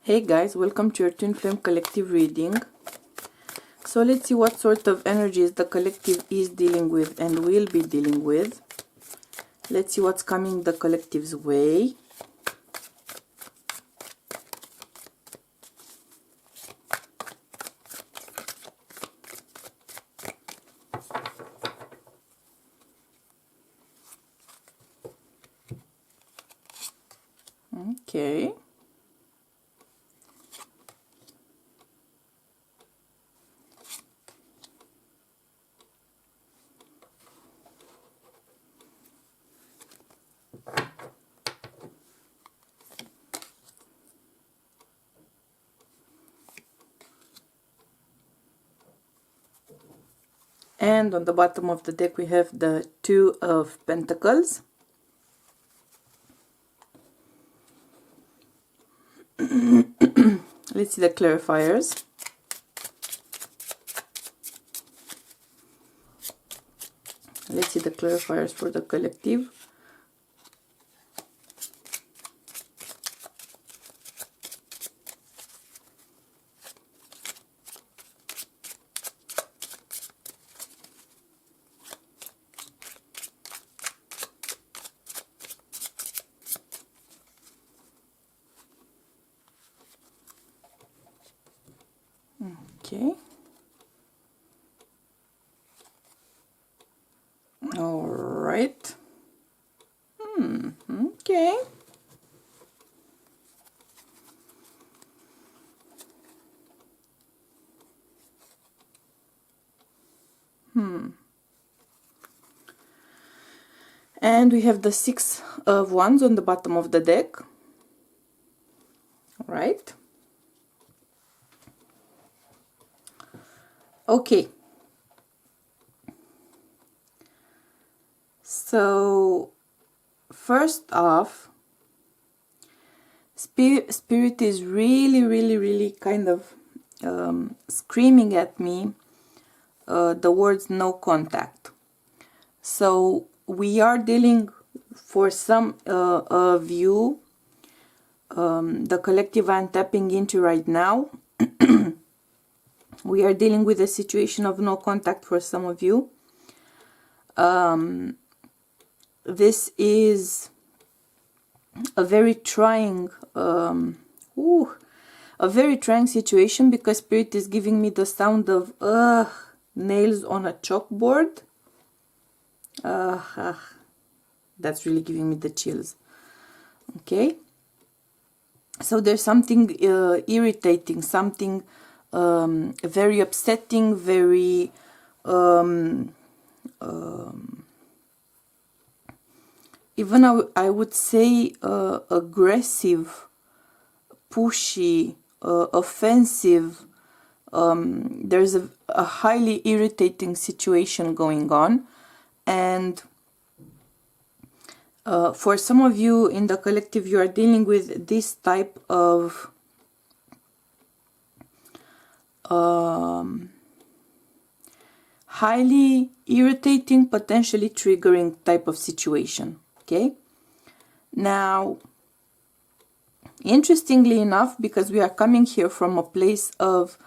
Hey guys, welcome to your Twin Flame collective reading. So let's see what sort of energies the collective is dealing with and will be dealing with. Let's see what's coming the collective's way. Okay. And on the bottom of the deck we have the Two of Pentacles. Let's see the clarifiers. Let's see the clarifiers for the collective. Okay. All right. Okay. And we have the Six of Wands on the bottom of the deck. All right. Okay. So, first off, Spirit is really kind of screaming at me the words no contact. So, we are dealing, for some of you, the collective I'm tapping into right now, we are dealing with a situation of no contact for some of you. This is a very trying, situation, because Spirit is giving me the sound of nails on a chalkboard. That's really giving me the chills. Okay, so there's something irritating, something very upsetting, very even I would say aggressive, pushy, offensive. There's a highly irritating situation going on, and for some of you in the collective, you are dealing with this type of highly irritating, potentially triggering type of situation. Okay, now interestingly enough, because we are coming here from a place of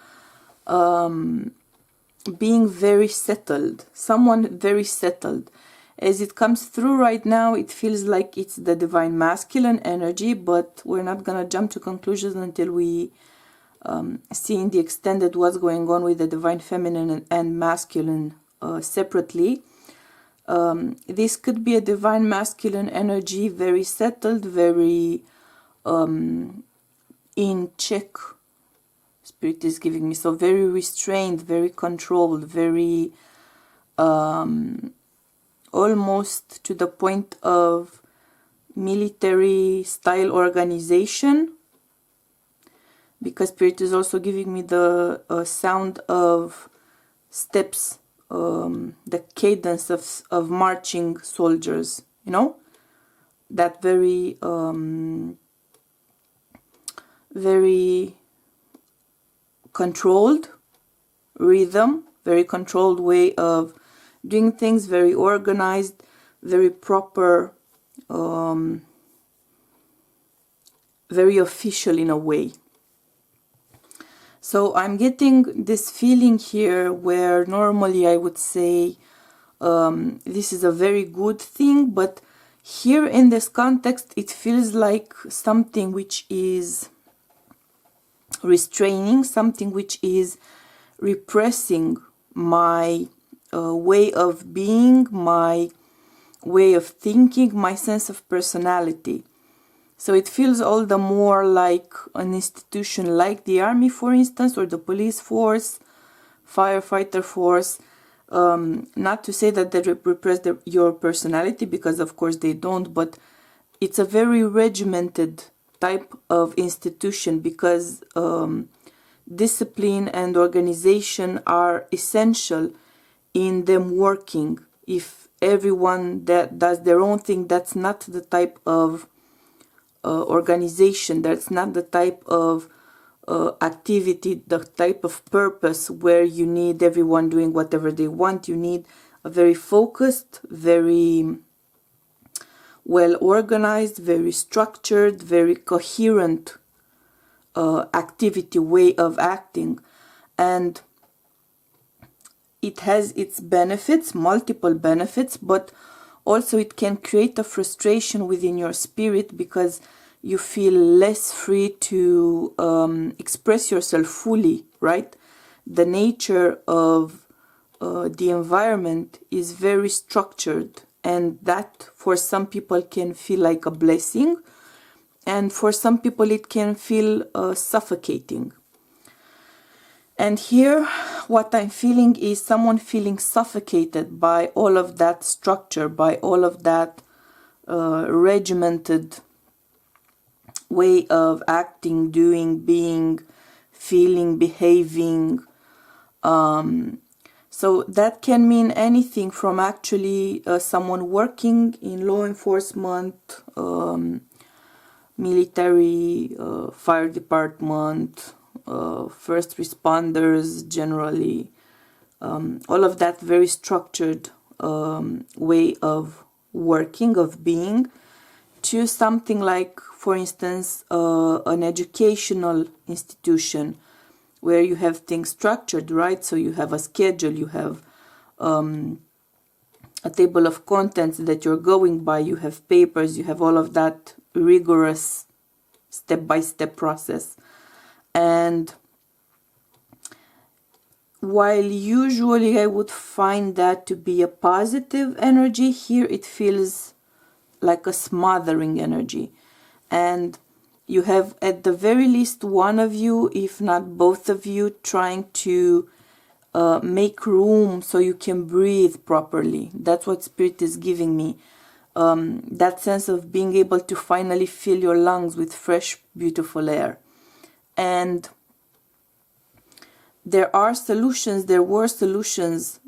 being very settled, someone very settled, as it comes through right now, it feels like it's the divine masculine energy, but we're not gonna jump to conclusions until we see in the extended what's going on with the divine feminine and masculine separately. This could be a divine masculine energy, very settled, very in check. Spirit is giving me, so very restrained, very controlled, very almost to the point of military style organization, because Spirit is also giving me the sound of steps, the cadence of marching soldiers, you know, that very very controlled rhythm, very controlled way of doing things, very organized, very proper, very official in a way. So I'm getting this feeling here where normally I would say this is a very good thing, but here in this context it feels like something which is restraining, something which is repressing my way of being, my way of thinking, my sense of personality. So it feels all the more like an institution like the army, for instance, or the police force, firefighter force. Not to say that they repress your personality, because of course they don't, but it's a very regimented type of institution, because discipline and organization are essential in them working. If everyone that does their own thing, that's not the type of organization, that's not the type of activity, the type of purpose where you need everyone doing whatever they want. You need a very focused, very well organized, very structured, very coherent activity, way of acting. And it has its benefits, multiple benefits, but also it can create a frustration within your spirit, because you feel less free to express yourself fully, right? The nature of the environment is very structured, and that for some people can feel like a blessing, and for some people it can feel suffocating. And here what I'm feeling is someone feeling suffocated by all of that structure, by all of that regimented way of acting, doing, being, feeling, behaving. So that can mean anything from actually someone working in law enforcement, military, fire department, first responders generally, all of that very structured way of working, of being, to something like, for instance, an educational institution where you have things structured, right? So you have a schedule, you have a table of contents that you're going by, you have papers, you have all of that rigorous step-by-step process. And while usually I would find that to be a positive energy, here it feels like a smothering energy. And you have at the very least one of you, if not both of you, trying to make room so you can breathe properly. That's what Spirit is giving me. That sense of being able to finally fill your lungs with fresh, beautiful air. And there are solutions, there were solutions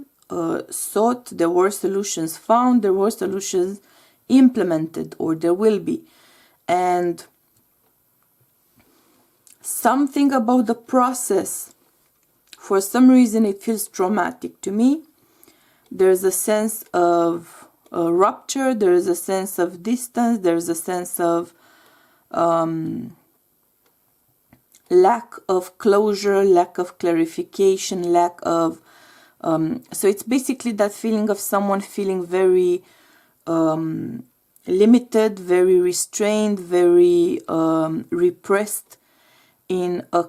sought, there were solutions found, there were solutions implemented, or there will be. And something about the process, for some reason it feels traumatic to me. There's a sense of rupture, there is a sense of distance, there's a sense of lack of closure, lack of clarification, lack of so it's basically that feeling of someone feeling very limited, very restrained, very repressed in a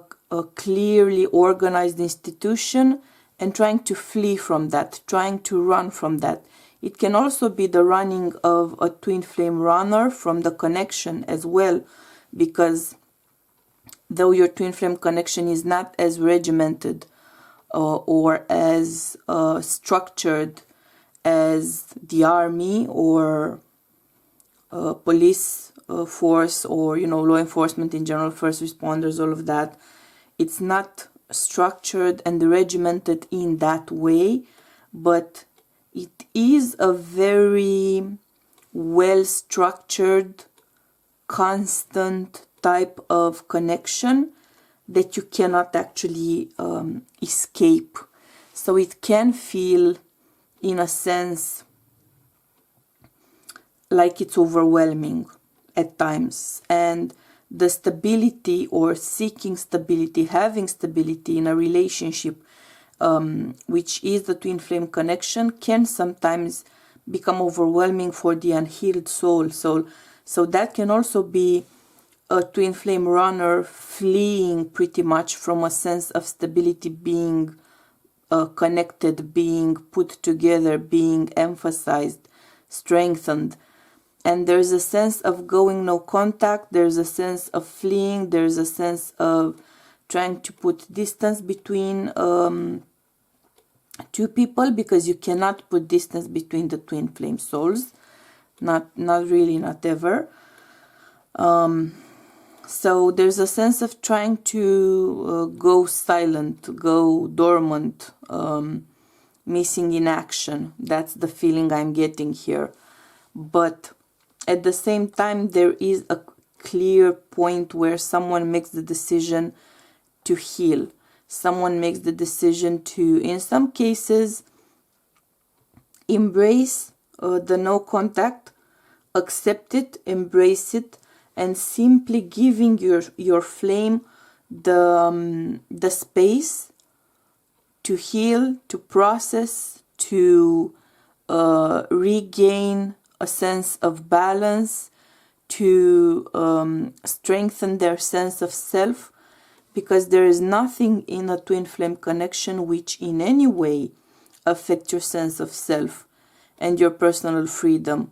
clearly organized institution, and trying to flee from that, trying to run from that. It can also be the running of a twin flame runner from the connection as well, because though your twin flame connection is not as regimented or as structured as the army or police force, or law enforcement in general, first responders, all of that, it's not structured and regimented in that way, but it is a very well structured, constant type of connection that you cannot actually escape. So it can feel, in a sense, like it's overwhelming at times. And the stability or seeking stability, having stability in a relationship, which is the twin flame connection, can sometimes become overwhelming for the unhealed soul. So that can also be a twin flame runner fleeing pretty much from a sense of stability being connected, being put together, being emphasized, strengthened. And there's a sense of going no contact, there's a sense of fleeing, there's a sense of trying to put distance between two people, because you cannot put distance between the twin flame souls. Not really, not ever. So there's a sense of trying to go silent, go dormant, missing in action. That's the feeling I'm getting here. But at the same time, there is a clear point where someone makes the decision to heal. Someone makes the decision to, in some cases, embrace the no contact, accept it, embrace it, and simply giving your flame the space to heal, to process, to regain a sense of balance, to strengthen their sense of self, because there is nothing in a twin flame connection which in any way affects your sense of self and your personal freedom.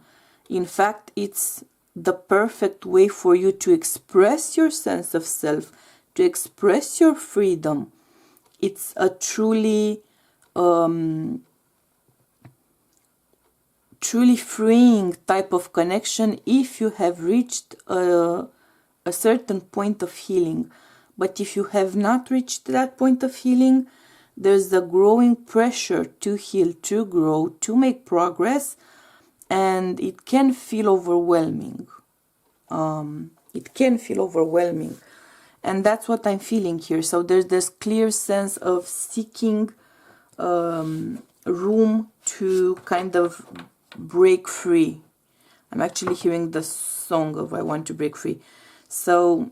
In fact, it's the perfect way for you to express your sense of self, to express your freedom. It's a truly freeing type of connection if you have reached a certain point of healing. But if you have not reached that point of healing, there's a growing pressure to heal, to grow, to make progress, and it can feel overwhelming. It can feel overwhelming. And that's what I'm feeling here. So there's this clear sense of seeking room to kind of break free. I'm actually hearing the song of I Want to Break Free. So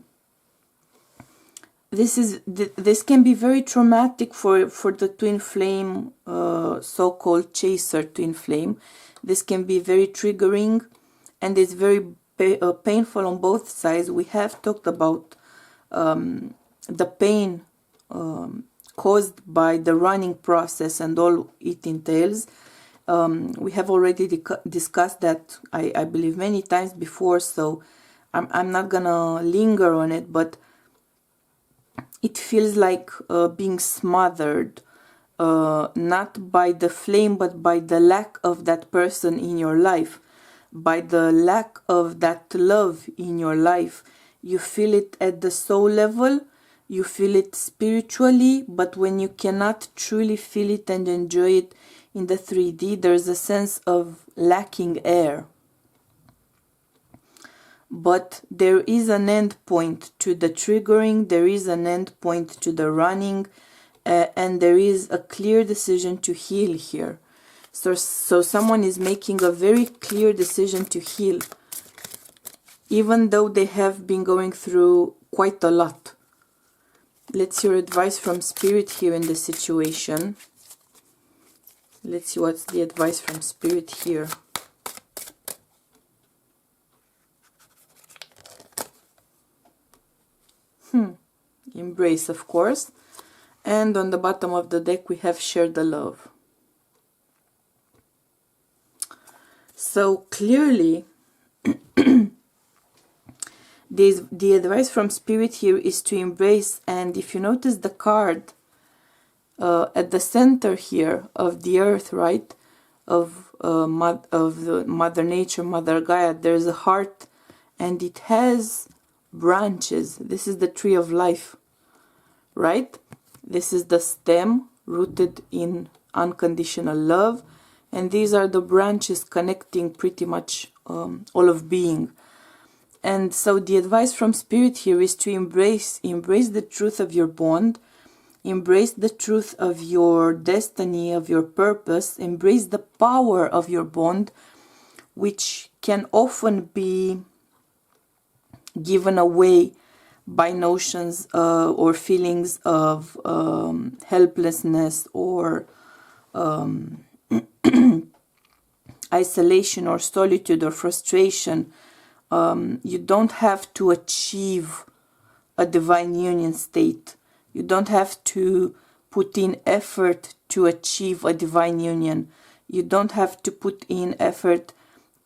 this can be very traumatic for the twin flame, so-called chaser twin flame. This can be very triggering, and it's very painful on both sides. We have talked about the pain caused by the running process and all it entails. We have already discussed that, I believe, many times before, so I'm not gonna linger on it, but it feels like being smothered, not by the flame, but by the lack of that person in your life, by the lack of that love in your life. You feel it at the soul level, you feel it spiritually, but when you cannot truly feel it and enjoy it in the 3D, there's a sense of lacking air. But there is an end point to the triggering, there is an end point to the running, and there is a clear decision to heal here. So someone is making a very clear decision to heal, even though they have been going through quite a lot. Let's hear advice from Spirit here in the situation. Let's see what's the advice from Spirit here. Embrace, of course. And on the bottom of the deck we have share the love. So clearly the advice from Spirit here is to embrace. And if you notice the card at the center here of the earth, right, of the Mother Nature, Mother Gaia, there's a heart and it has branches. This is the tree of life, right? This is the stem rooted in unconditional love, and these are the branches connecting pretty much all of being. And so the advice from Spirit here is to embrace the truth of your bond, embrace the truth of your destiny, of your purpose, embrace the power of your bond, which can often be given away by notions or feelings of helplessness or isolation or solitude or frustration. You don't have to achieve a divine union state. You don't have to put in effort to achieve a divine union. You don't have to put in effort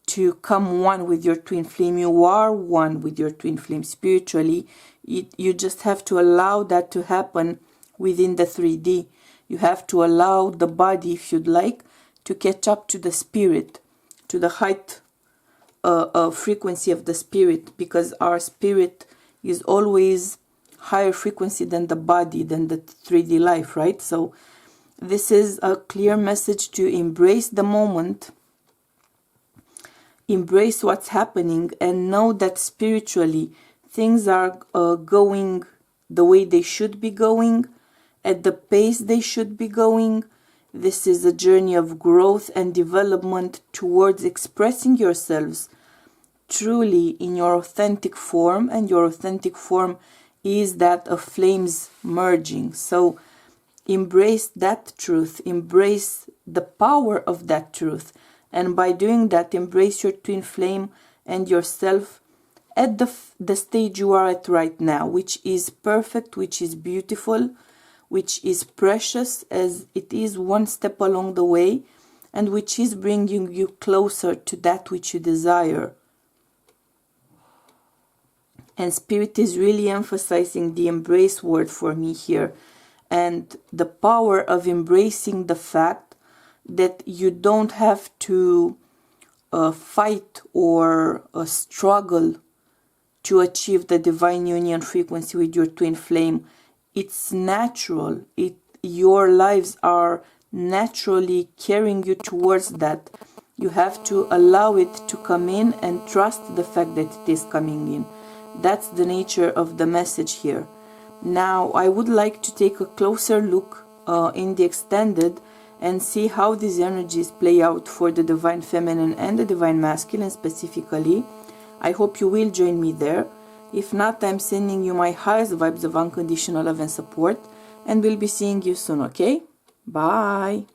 to come one with your twin flame. You are one with your twin flame spiritually. You just have to allow that to happen within the 3D. You have to allow the body, if you'd like, to catch up to the spirit, to the height frequency of the spirit, because our spirit is always higher frequency than the body, than the 3D life, right? So this is a clear message to embrace the moment, embrace what's happening, and know that spiritually things are going the way they should be going, at the pace they should be going. This is a journey of growth and development towards expressing yourselves truly in your authentic form, and your authentic form is that of flames merging. So embrace that truth, embrace the power of that truth, and by doing that, embrace your twin flame and yourself at the stage you are at right now, which is perfect, which is beautiful, which is precious, as it is one step along the way, and which is bringing you closer to that which you desire. And Spirit is really emphasizing the embrace word for me here, and the power of embracing the fact that you don't have to fight or struggle to achieve the divine union frequency with your twin flame. It's natural. Your lives are naturally carrying you towards that. You have to allow it to come in and trust the fact that it is coming in. That's the nature of the message here. Now, I would like to take a closer look in the extended and see how these energies play out for the Divine Feminine and the Divine Masculine specifically. I hope you will join me there. If not, I'm sending you my highest vibes of unconditional love and support, and we'll be seeing you soon, okay? Bye!